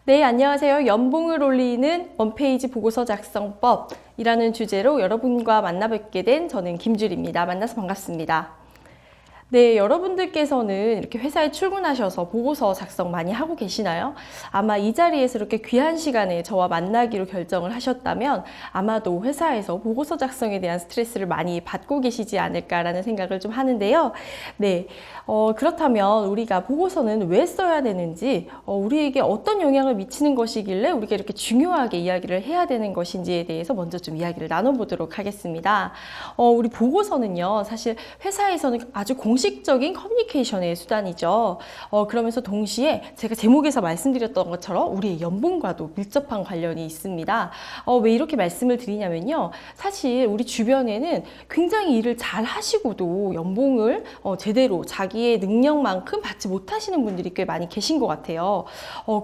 네, 안녕하세요. 연봉을 올리는 원페이지 보고서 작성법이라는 주제로 여러분과 만나뵙게 된 저는 김주리입니다. 만나서 반갑습니다. 네, 여러분들께서는 이렇게 회사에 출근하셔서 보고서 작성 많이 하고 계시나요? 아마 이 자리에서 이렇게 귀한 시간에 저와 만나기로 결정을 하셨다면 아마도 회사에서 보고서 작성에 대한 스트레스를 많이 받고 계시지 않을까라는 생각을 좀 하는데요. 네, 그렇다면 우리가 보고서는 왜 써야 되는지, 우리에게 어떤 영향을 미치는 것이길래 우리가 이렇게 중요하게 이야기를 해야 되는 것인지에 대해서 먼저 좀 이야기를 나눠보도록 하겠습니다. 우리 보고서는요, 사실 회사에서는 아주 공식적인 커뮤니케이션의 수단이죠. 그러면서 동시에 제가 제목에서 말씀드렸던 것처럼 우리의 연봉과도 밀접한 관련이 있습니다. 왜 이렇게 말씀을 드리냐면요. 사실 우리 주변에는 굉장히 일을 잘 하시고도 연봉을 제대로 자기의 능력만큼 받지 못하시는 분들이 꽤 많이 계신 것 같아요.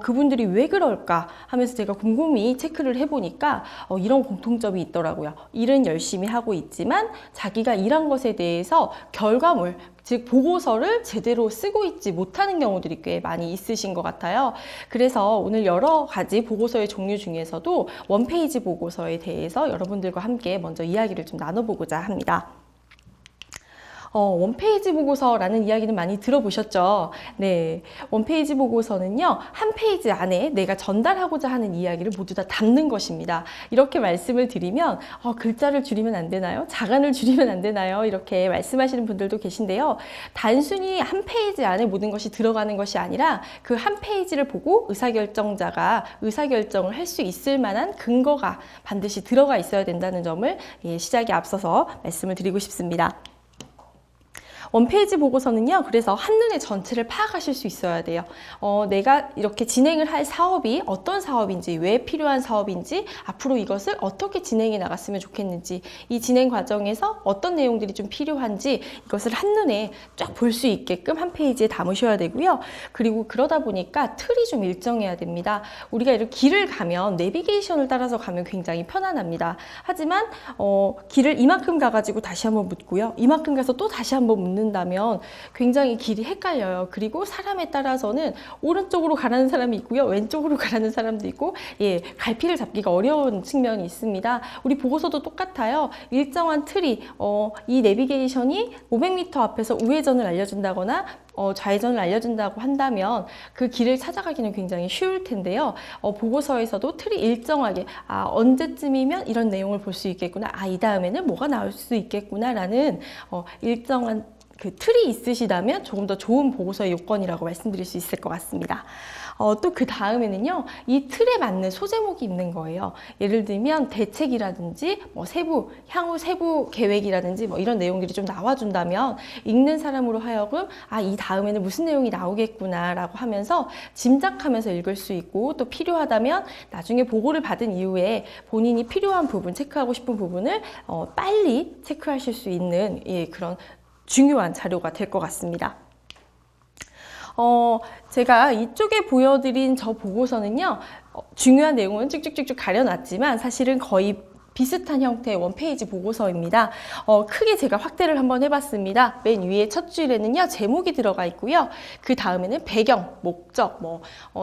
그분들이 왜 그럴까 하면서 제가 곰곰이 체크를 해보니까 이런 공통점이 있더라고요. 일은 열심히 하고 있지만 자기가 일한 것에 대해서 결과물, 즉 보고서를 제대로 쓰고 있지 못하는 경우들이 꽤 많이 있으신 것 같아요. 그래서 오늘 여러 가지 보고서의 종류 중에서도 원페이지 보고서에 대해서 여러분들과 함께 먼저 이야기를 좀 나눠보고자 합니다. 원페이지 보고서라는 이야기는 많이 들어보셨죠? 네, 원페이지 보고서는요, 한 페이지 안에 내가 전달하고자 하는 이야기를 모두 다 담는 것입니다. 이렇게 말씀을 드리면 글자를 줄이면 안 되나요? 자간을 줄이면 안 되나요? 이렇게 말씀하시는 분들도 계신데요. 단순히 한 페이지 안에 모든 것이 들어가는 것이 아니라 그 한 페이지를 보고 의사결정자가 의사결정을 할 수 있을 만한 근거가 반드시 들어가 있어야 된다는 점을 시작에 앞서서 말씀을 드리고 싶습니다. 원페이지 보고서는요, 그래서 한눈에 전체를 파악하실 수 있어야 돼요. 내가 이렇게 진행을 할 사업이 어떤 사업인지, 왜 필요한 사업인지, 앞으로 이것을 어떻게 진행해 나갔으면 좋겠는지, 이 진행 과정에서 어떤 내용들이 좀 필요한지 이것을 한눈에 쫙 볼 수 있게끔 한 페이지에 담으셔야 되고요. 그리고 그러다 보니까 틀이 좀 일정해야 됩니다. 우리가 이렇게 길을 가면 내비게이션을 따라서 가면 굉장히 편안합니다. 하지만 길을 이만큼 가가지고 다시 한번 묻고요. 이만큼 가서 또 다시 한번 묻는 다면 굉장히 길이 헷갈려요. 그리고 사람에 따라서는 오른쪽으로 가라는 사람이 있고요. 왼쪽으로 가라는 사람도 있고, 갈피를 잡기가 어려운 측면이 있습니다. 우리 보고서도 똑같아요. 일정한 틀이, 이 내비게이션이 500m 앞에서 우회전을 알려준다거나 좌회전을 알려준다고 한다면 그 길을 찾아가기는 굉장히 쉬울 텐데요. 보고서에서도 틀이 일정하게 언제쯤이면 이런 내용을 볼 수 있겠구나, 이 다음에는 뭐가 나올 수 있겠구나 라는 일정한 그 틀이 있으시다면 조금 더 좋은 보고서의 요건이라고 말씀드릴 수 있을 것 같습니다. 또 그 다음에는요, 이 틀에 맞는 소제목이 있는 거예요. 예를 들면 대책이라든지 향후 세부 계획이라든지 이런 내용들이 좀 나와준다면 읽는 사람으로 하여금 이 다음에는 무슨 내용이 나오겠구나 라고 하면서 짐작하면서 읽을 수 있고, 또 필요하다면 나중에 보고를 받은 이후에 본인이 필요한 부분, 체크하고 싶은 부분을 빨리 체크하실 수 있는 그런 중요한 자료가 될 것 같습니다. 제가 이쪽에 보여드린 저 보고서는요, 중요한 내용은 쭉쭉쭉쭉 가려놨지만 사실은 거의 비슷한 형태의 원페이지 보고서입니다. 크게 제가 확대를 한번 해봤습니다. 맨 위에 첫 줄에는요, 제목이 들어가 있고요. 그 다음에는 배경, 목적,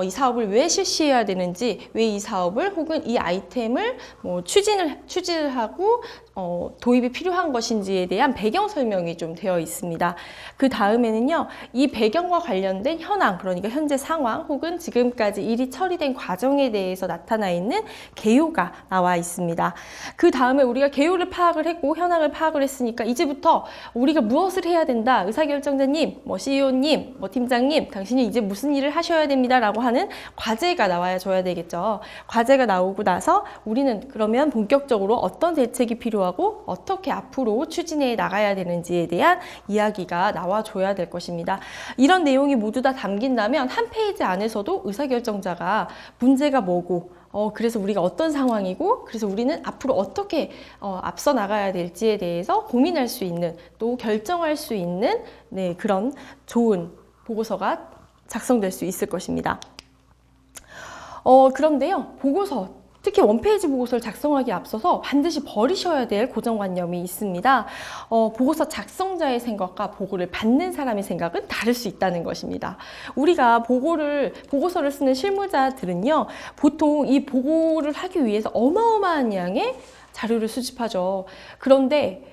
이 사업을 왜 실시해야 되는지, 왜 이 사업을 혹은 이 아이템을 추진을 하고 도입이 필요한 것인지에 대한 배경 설명이 좀 되어 있습니다. 그 다음에는요, 이 배경과 관련된 현황, 그러니까 현재 상황 혹은 지금까지 일이 처리된 과정에 대해서 나타나 있는 개요가 나와 있습니다. 그 다음에 우리가 개요를 파악을 했고 현황을 파악을 했으니까 이제부터 우리가 무엇을 해야 된다, 의사결정자님, CEO님, 팀장님, 당신이 이제 무슨 일을 하셔야 됩니다 라고 하는 과제가 나와야 줘야 되겠죠. 과제가 나오고 나서 우리는 그러면 본격적으로 어떤 대책이 필요하고 어떻게 앞으로 추진해 나가야 되는지에 대한 이야기가 나와줘야 될 것입니다. 이런 내용이 모두 다 담긴다면 한 페이지 안에서도 의사결정자가 문제가 뭐고, 그래서 우리가 어떤 상황이고, 그래서 우리는 앞으로 어떻게 앞서 나가야 될지에 대해서 고민할 수 있는, 또 결정할 수 있는 그런 좋은 보고서가 작성될 수 있을 것입니다. 그런데요, 보고서 특히 원페이지 보고서를 작성하기에 앞서서 반드시 버리셔야 될 고정관념이 있습니다. 보고서 작성자의 생각과 보고를 받는 사람의 생각은 다를 수 있다는 것입니다. 우리가 보고서를 쓰는 실무자들은요, 보통 이 보고를 하기 위해서 어마어마한 양의 자료를 수집하죠. 그런데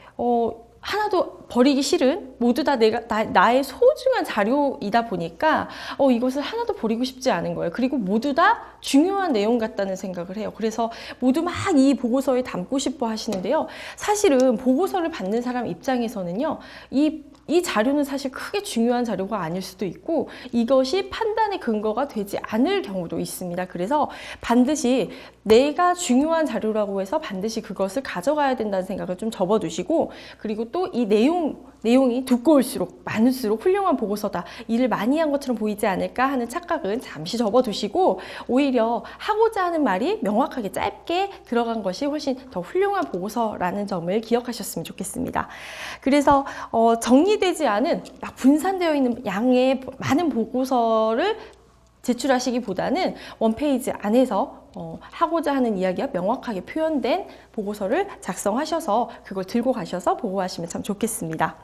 하나도 버리기 싫은, 모두 다 나의 소중한 자료이다 보니까 이것을 하나도 버리고 싶지 않은 거예요. 그리고 모두 다 중요한 내용 같다는 생각을 해요. 그래서 모두 막 이 보고서에 담고 싶어 하시는데요. 사실은 보고서를 받는 사람 입장에서는요, 이 자료는 사실 크게 중요한 자료가 아닐 수도 있고 이것이 판단의 근거가 되지 않을 경우도 있습니다. 그래서 반드시 내가 중요한 자료라고 해서 반드시 그것을 가져가야 된다는 생각을 좀 접어두시고, 그리고 또 이 내용이 두꺼울수록 많을수록 훌륭한 보고서다, 일을 많이 한 것처럼 보이지 않을까 하는 착각은 잠시 접어두시고, 오히려 하고자 하는 말이 명확하게 짧게 들어간 것이 훨씬 더 훌륭한 보고서라는 점을 기억하셨으면 좋겠습니다. 그래서 정리되지 않은, 막 분산되어 있는 양의 많은 보고서를 제출하시기보다는 원페이지 안에서 하고자 하는 이야기가 명확하게 표현된 보고서를 작성하셔서 그걸 들고 가셔서 보고하시면 참 좋겠습니다.